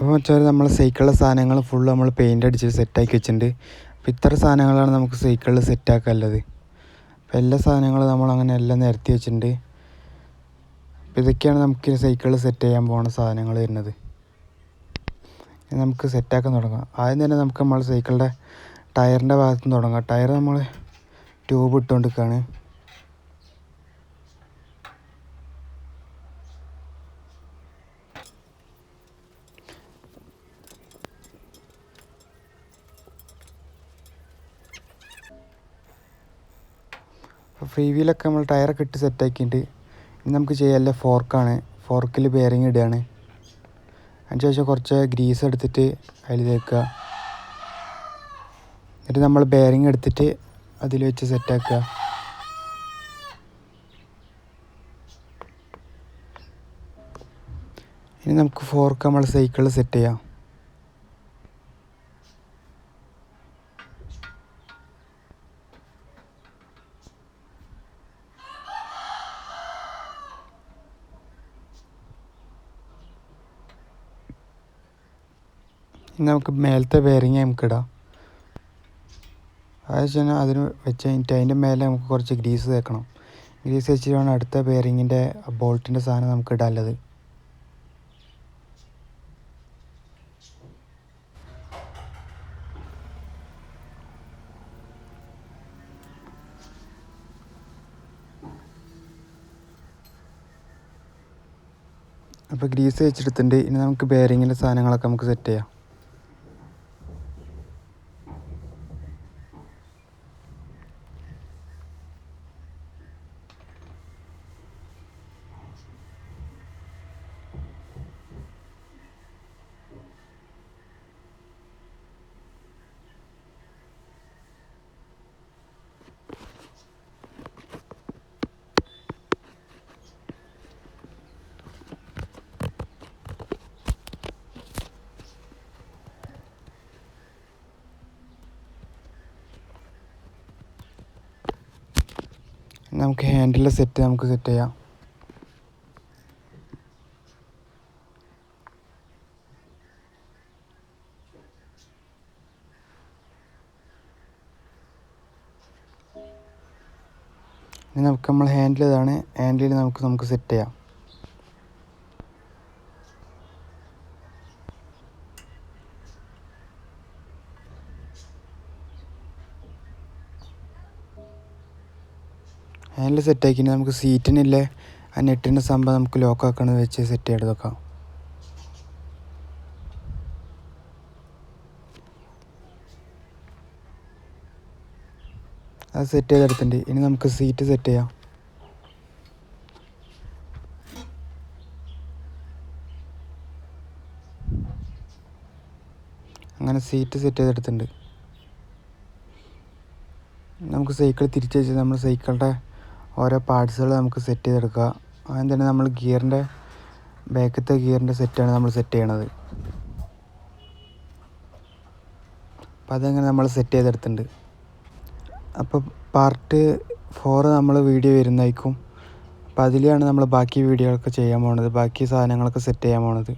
അപ്പോൾ വെച്ചാൽ നമ്മൾ സൈക്കിളിലെ സാധനങ്ങൾ ഫുള്ള് നമ്മൾ പെയിൻ്റ് അടിച്ച് സെറ്റാക്കി വെച്ചിട്ടുണ്ട്. അപ്പോൾ ഇത്ര സാധനങ്ങളാണ് നമുക്ക് സൈക്കിളിൽ സെറ്റാക്കാനുള്ളത്. അപ്പോൾ എല്ലാ സാധനങ്ങളും നമ്മളങ്ങനെ എല്ലാം നിരത്തി വെച്ചിട്ടുണ്ട്. അപ്പോൾ ഇതൊക്കെയാണ് നമുക്ക് സൈക്കിളിൽ സെറ്റ് ചെയ്യാൻ പോകുന്ന സാധനങ്ങൾ വരുന്നത്. നമുക്ക് സെറ്റാക്കാൻ തുടങ്ങാം. ആദ്യം തന്നെ നമുക്ക് നമ്മൾ സൈക്കിളിൻ്റെ ടയറിൻ്റെ ഭാഗത്ത് നിന്ന് തുടങ്ങാം. ടയർ നമ്മൾ ട്യൂബ് ഇട്ടുകൊണ്ടിരിക്കുകയാണ്. അപ്പോൾ ഫ്രീ വീലൊക്കെ നമ്മൾ ടയറൊക്കെ ഇട്ട് സെറ്റാക്കിയിട്ട് ഇനി നമുക്ക് ചെയ്യാനുള്ള ഫോർക്കാണ്. ഫോർക്കിൽ ബെയറിങ് ഇടുകയാണ്. അതിന് ശേഷം കുറച്ച് ഗ്രീസ് എടുത്തിട്ട് അതിൽ തേക്കുക. എന്നിട്ട് നമ്മൾ ബെയറിങ് എടുത്തിട്ട് അതിൽ വെച്ച് സെറ്റാക്കുക. ഇനി നമുക്ക് ഫോർക്ക് നമ്മൾ സൈക്കിളിൽ സെറ്റ് ചെയ്യാം. ഇനി നമുക്ക് മേലത്തെ ബെയറിങ് നമുക്ക് ഇടാം. അതെന്ന് അതിന് വെച്ച് കഴിഞ്ഞിട്ട് അതിൻ്റെ മേലെ നമുക്ക് കുറച്ച് ഗ്രീസ് തേക്കണം. ഗ്രീസ് വെച്ചിട്ടാണ് അടുത്ത ബെയറിങ്ങിൻ്റെ ബോൾട്ടിൻ്റെ സാധനം നമുക്ക് ഇടാനുള്ളത്. അപ്പോൾ ഗ്രീസ് വെച്ചെടുത്തിട്ടുണ്ട്. ഇനി നമുക്ക് ബെയറിങ്ങിൻ്റെ സാധനങ്ങളൊക്കെ നമുക്ക് സെറ്റ് ചെയ്യാം. നമുക്ക് ഹാൻഡിലെ സെറ്റ് നമുക്ക് സെറ്റ് ചെയ്യാം. ഇനി നമുക്ക് നമ്മൾ ഹാൻഡിൽ ഇതാണ്. ഹാൻഡിൽ നമുക്ക് സെറ്റ് ചെയ്യാം. ഹാൻഡിൽ സെറ്റാക്കി നമുക്ക് സീറ്റിനില്ലേ ആ നെറ്റിൻ്റെ സംഭവം നമുക്ക് ലോക്കാക്കണത് വെച്ച് സെറ്റ് ചെയ്ത് വെക്കാം. അത് സെറ്റ് ചെയ്തെടുത്തിട്ടുണ്ട്. ഇനി നമുക്ക് സീറ്റ് സെറ്റ് ചെയ്യാം. അങ്ങനെ സീറ്റ് സെറ്റ് ചെയ്തെടുത്തിട്ടുണ്ട്. നമുക്ക് സൈക്കിൾ തിരിച്ച് വെച്ച് നമ്മൾ സൈക്കിളിൻ്റെ ഓരോ പാർട്സുകൾ നമുക്ക് സെറ്റ് ചെയ്തെടുക്കുക. ആദ്യം തന്നെ നമ്മൾ ഗിയറിൻ്റെ ബാക്കത്തെ ഗിയറിൻ്റെ സെറ്റാണ് നമ്മൾ സെറ്റ് ചെയ്യണത്. അപ്പോൾ അതങ്ങനെ നമ്മൾ സെറ്റ് ചെയ്തെടുത്തിട്ടുണ്ട്. അപ്പോൾ പാർട്ട് 4 നമ്മൾ വീഡിയോ വരുന്നതായിരിക്കും. അപ്പോൾ അതിലാണ് നമ്മൾ ബാക്കി വീഡിയോകളൊക്കെ ചെയ്യാൻ പോണത്, ബാക്കി സാധനങ്ങളൊക്കെ സെറ്റ് ചെയ്യാൻ പോണത്.